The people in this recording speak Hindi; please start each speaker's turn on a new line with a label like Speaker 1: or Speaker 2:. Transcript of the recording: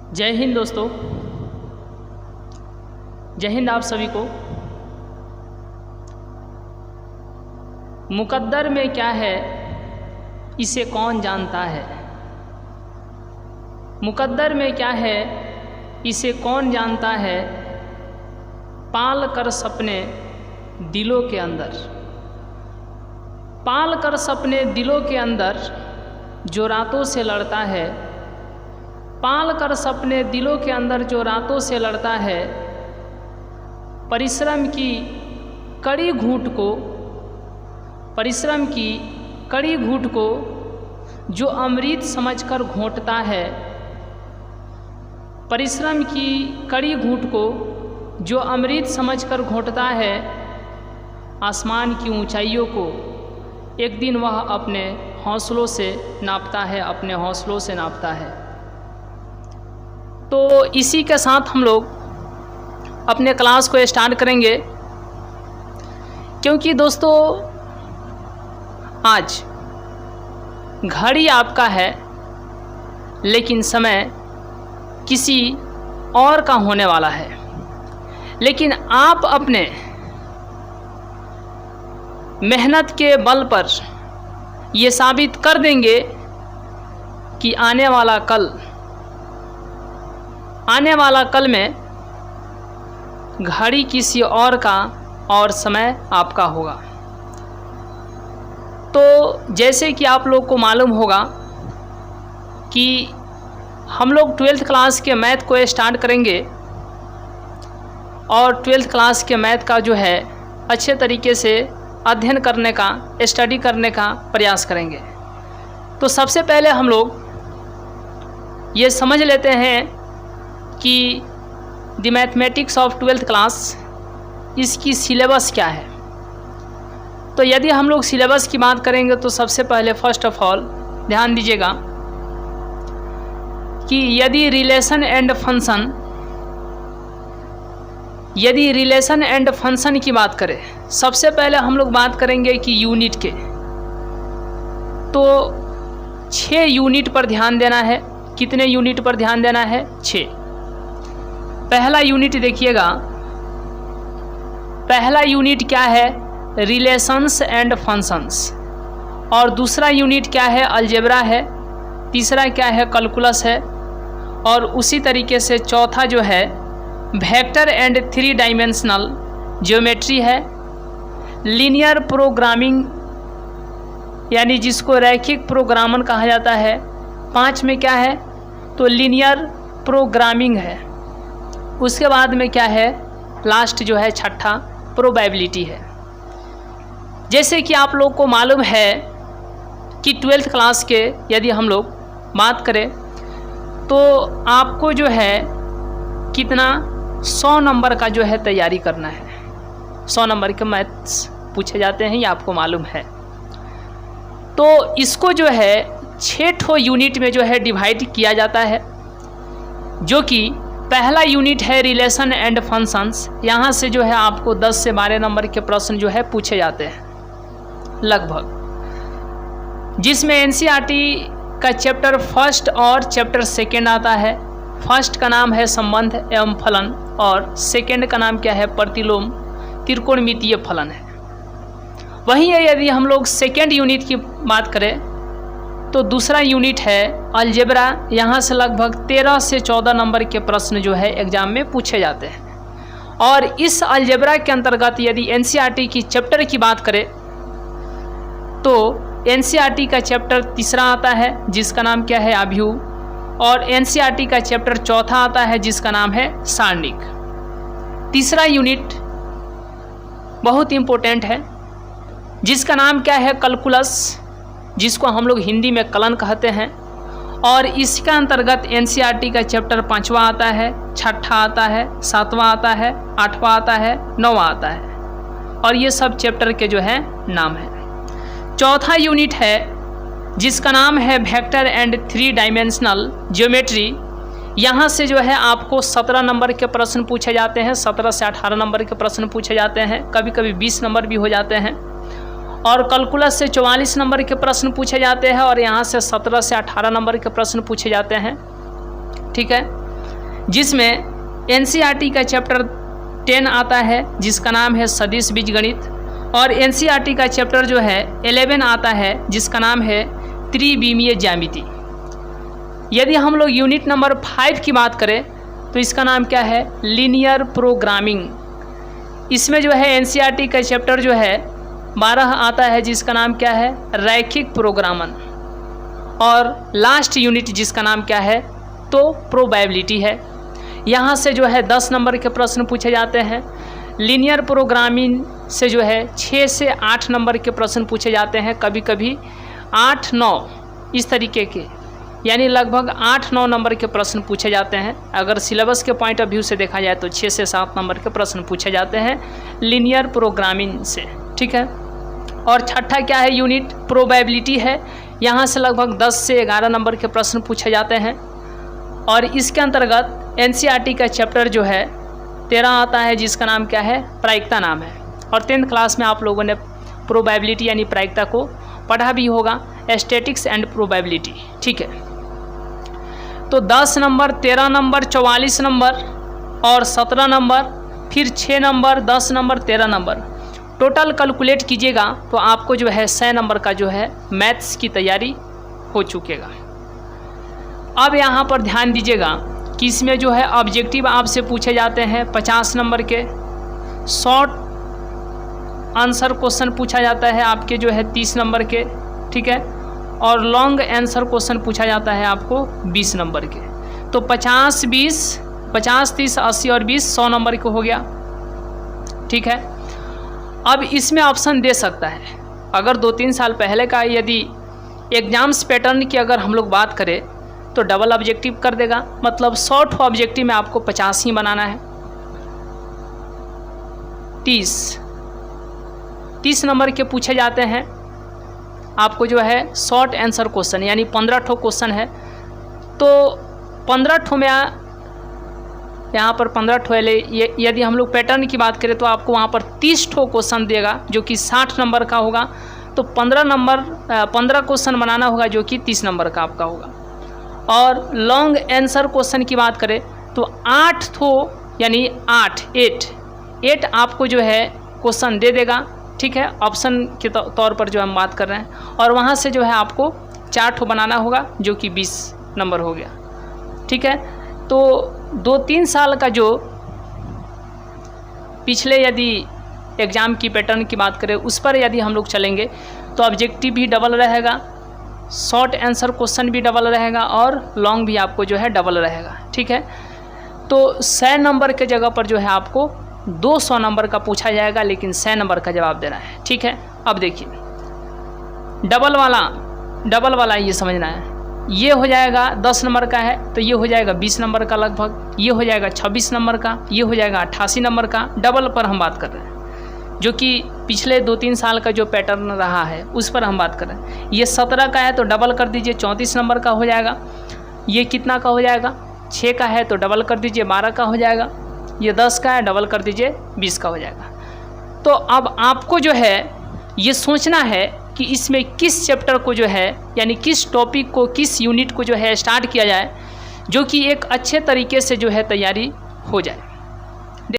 Speaker 1: जय हिंद दोस्तों, जय हिंद आप सभी को। मुकद्दर में क्या है इसे कौन जानता है। मुकद्दर में क्या है इसे कौन जानता है। पाल कर सपने दिलों के अंदर, पाल कर सपने दिलों के अंदर जो रातों से लड़ता है। पाल कर सपने दिलों के अंदर जो रातों से लड़ता है। परिश्रम की कड़ी घूंट को, परिश्रम की कड़ी घूंट को जो अमृत समझकर घोंटता है। परिश्रम की कड़ी घूंट को जो अमृत समझकर घोंटता है। आसमान की ऊंचाइयों को एक दिन वह अपने हौसलों से नापता है, अपने हौसलों से नापता है। तो इसी के साथ हम लोग अपने क्लास को स्टार्ट करेंगे, क्योंकि दोस्तों आज घड़ी आपका है लेकिन समय किसी और का होने वाला है। लेकिन आप अपने मेहनत के बल पर ये साबित कर देंगे कि आने वाला कल में घड़ी किसी और का और समय आपका होगा। तो जैसे कि आप लोग को मालूम होगा कि हम लोग 12th क्लास के मैथ को स्टार्ट करेंगे और 12th क्लास के मैथ का जो है अच्छे तरीके से अध्ययन करने का, स्टडी करने का प्रयास करेंगे। तो सबसे पहले हम लोग ये समझ लेते हैं कि the mathematics of 12th class इसकी सिलेबस क्या है। तो यदि हम लोग सिलेबस की बात करेंगे तो सबसे पहले फर्स्ट ऑफ ऑल ध्यान दीजिएगा कि यदि रिलेशन एंड फंक्शन की बात करें, सबसे पहले हम लोग बात करेंगे कि यूनिट के। तो 6 यूनिट पर ध्यान देना है। कितने यूनिट पर ध्यान देना है? 6। पहला यूनिट देखिएगा, पहला यूनिट क्या है? Relations and functions. और दूसरा यूनिट क्या है? अलजेब्रा है। तीसरा क्या है? कैलकुलस है। और उसी तरीके से चौथा जो है वेक्टर एंड 3 डायमेंशनल ज्योमेट्री है। लीनियर प्रोग्रामिंग यानी जिसको रैखिक प्रोग्रामन कहा जाता है। 5 में क्या है? तो लीनियर प्रोग्रामिंग है। उसके बाद में क्या है? लास्ट जो है छठा प्रोबेबिलिटी है। जैसे कि आप लोग को मालूम है कि 12th क्लास के यदि हम लोग बात करें तो आपको जो है कितना 100 नंबर का जो है तैयारी करना है। 100 नंबर के मैथ्स पूछे जाते हैं, ये आपको मालूम है। तो इसको जो है 6 यूनिट में जो है डिवाइड किया जाता है, जो कि पहला यूनिट है रिलेशन एंड फंक्शंस। यहाँ से जो है आपको 10 से 12 नंबर के प्रश्न जो है पूछे जाते हैं लगभग, जिसमें एनसीईआरटी का चैप्टर फर्स्ट और चैप्टर सेकेंड आता है। फर्स्ट का नाम है संबंध एवं फलन और सेकेंड का नाम क्या है? प्रतिलोम त्रिकोणमितीय फलन है। वहीं यदि हम लोग सेकेंड यूनिट की बात करें तो दूसरा यूनिट है अलजेब्रा। यहाँ से लगभग 13 से 14 नंबर के प्रश्न जो है एग्जाम में पूछे जाते हैं। और इस अलजेब्रा के अंतर्गत यदि एनसीईआरटी की चैप्टर की बात करें तो एनसीईआरटी का चैप्टर तीसरा आता है जिसका नाम क्या है? आव्यूह। और एनसीईआरटी का चैप्टर चौथा आता है जिसका नाम है सारणिक। तीसरा यूनिट बहुत इम्पोर्टेंट है जिसका नाम क्या है? कैलकुलस, जिसको हम लोग हिंदी में कलन कहते हैं। और इसका अंतर्गत एनसीईआरटी का चैप्टर 5वां आता है, 6ठा आता है, 7वां आता है, 8वां आता है, 9वां आता है। और ये सब चैप्टर के जो है नाम है। चौथा यूनिट है जिसका नाम है वेक्टर एंड 3 डायमेंशनल ज्योमेट्री। यहाँ से जो है आपको 17 नंबर के प्रश्न पूछे जाते हैं। 17 से 18 नंबर के प्रश्न पूछे जाते हैं, कभी कभी 20 नंबर भी हो जाते हैं। और कैलकुलस से 44 नंबर के प्रश्न पूछे जाते हैं और यहाँ से 17 से 18 नंबर के प्रश्न पूछे जाते हैं। ठीक है। जिसमें एनसीईआरटी का चैप्टर 10 आता है जिसका नाम है सदिश बीजगणित, और एनसीईआरटी का चैप्टर जो है 11 आता है जिसका नाम है त्रिविमीय ज्यामिति। यदि हम लोग यूनिट नंबर 5 की बात करें तो इसका नाम क्या है, लीनियर प्रोग्रामिंग। इसमें जो है एनसीईआरटी का चैप्टर जो है 12 आता है जिसका नाम क्या है, रैखिक प्रोग्रामन, और लास्ट यूनिट जिसका नाम क्या है, तो प्रोबेबिलिटी है। यहाँ से जो है 10 नंबर के प्रश्न पूछे जाते हैं। लीनियर प्रोग्रामिंग से जो है 6 से 8 नंबर के प्रश्न पूछे जाते हैं, कभी कभी 8-9 इस तरीके के, यानी लगभग 8-9 नंबर के प्रश्न पूछे जाते हैं। अगर सिलेबस के पॉइंट ऑफ व्यू से देखा जाए तो 6 से 7 नंबर के प्रश्न पूछे जाते हैं लीनियर प्रोग्रामिंग से, ठीक है। और छठा क्या है यूनिट, प्रोबेबिलिटी है। यहाँ से लगभग 10 से 11 नंबर के प्रश्न पूछे जाते हैं, और इसके अंतर्गत एनसीईआरटी का चैप्टर जो है 13 आता है जिसका नाम क्या है, प्रायिकता नाम है। और 10th क्लास में आप लोगों ने प्रोबेबिलिटी यानी प्रायिकता को पढ़ा भी होगा, स्टैटिक्स एंड प्रोबेबिलिटी, ठीक है। तो 10 नंबर, 13 नंबर, 44 नंबर और 17 नंबर, फिर 6 number, 10 number, 13 number, total calculate कीजिएगा तो आपको जो है 100 नंबर का जो है मैथ्स की तैयारी हो चुकेगा। अब यहाँ पर ध्यान दीजिएगा कि इसमें जो है ऑब्जेक्टिव आपसे पूछे जाते हैं 50 नंबर के, शॉर्ट आंसर क्वेश्चन पूछा जाता है आपके जो है 30 नंबर के, ठीक है, और लॉन्ग आंसर क्वेश्चन पूछा जाता है आपको 20 नंबर के। तो 50, 20, 50, 30, 80 और 20 100 नंबर के हो गया, ठीक है। अब इसमें ऑप्शन दे सकता है, अगर 2-3 साल पहले का यदि एग्जाम्स पैटर्न की अगर हम लोग बात करें तो डबल ऑब्जेक्टिव कर देगा, मतलब शॉर्ट ऑब्जेक्टिव में आपको 50 ही बनाना है। 30 नंबर के पूछे जाते हैं आपको जो है शॉर्ट आंसर क्वेश्चन, यानी 15 ठो क्वेश्चन है। तो 15 ठो में यहाँ पर 15 ठो यदि हम लोग पैटर्न की बात करें तो आपको वहाँ पर 30 ठो क्वेश्चन देगा जो कि 60 नंबर का होगा। तो 15 क्वेश्चन बनाना होगा जो कि 30 नंबर का आपका होगा। और लॉन्ग आंसर क्वेश्चन की बात करें तो 8 ठो यानी 8 आपको जो है क्वेश्चन दे देगा, ठीक है, ऑप्शन के तौर पर जो हम बात कर रहे हैं। और वहाँ से जो है आपको 4 ठो बनाना होगा जो कि 20 नंबर हो गया, ठीक है। तो 2-3 साल का जो पिछले यदि एग्ज़ाम की पैटर्न की बात करें उस पर यदि हम लोग चलेंगे तो ऑब्जेक्टिव भी डबल रहेगा, शॉर्ट आंसर क्वेश्चन भी डबल रहेगा और लॉन्ग भी आपको जो है डबल रहेगा, ठीक है। तो 100 नंबर के जगह पर जो है आपको 200 नंबर का पूछा जाएगा, लेकिन 100 नंबर का जवाब देना है, ठीक है। अब देखिए डबल वाला ये समझना है, ये हो जाएगा 10 नंबर का है तो ये हो जाएगा 20 नंबर का लगभग, ये हो जाएगा 26 नंबर का, ये हो जाएगा 88 नंबर का। डबल पर हम बात कर रहे हैं, जो कि पिछले 2-3 साल का जो पैटर्न रहा है उस पर हम बात कर रहे हैं। ये 17 का है तो डबल कर दीजिए 34 नंबर का हो जाएगा। ये कितना का हो जाएगा, 6 का है तो डबल कर दीजिए 12 का हो जाएगा। ये 10 का है, डबल कर दीजिए 20 का हो जाएगा। तो अब आपको जो है ये सोचना है कि इसमें किस चैप्टर को जो है यानी किस टॉपिक को, किस यूनिट को जो है स्टार्ट किया जाए जो कि एक अच्छे तरीके से जो है तैयारी हो जाए।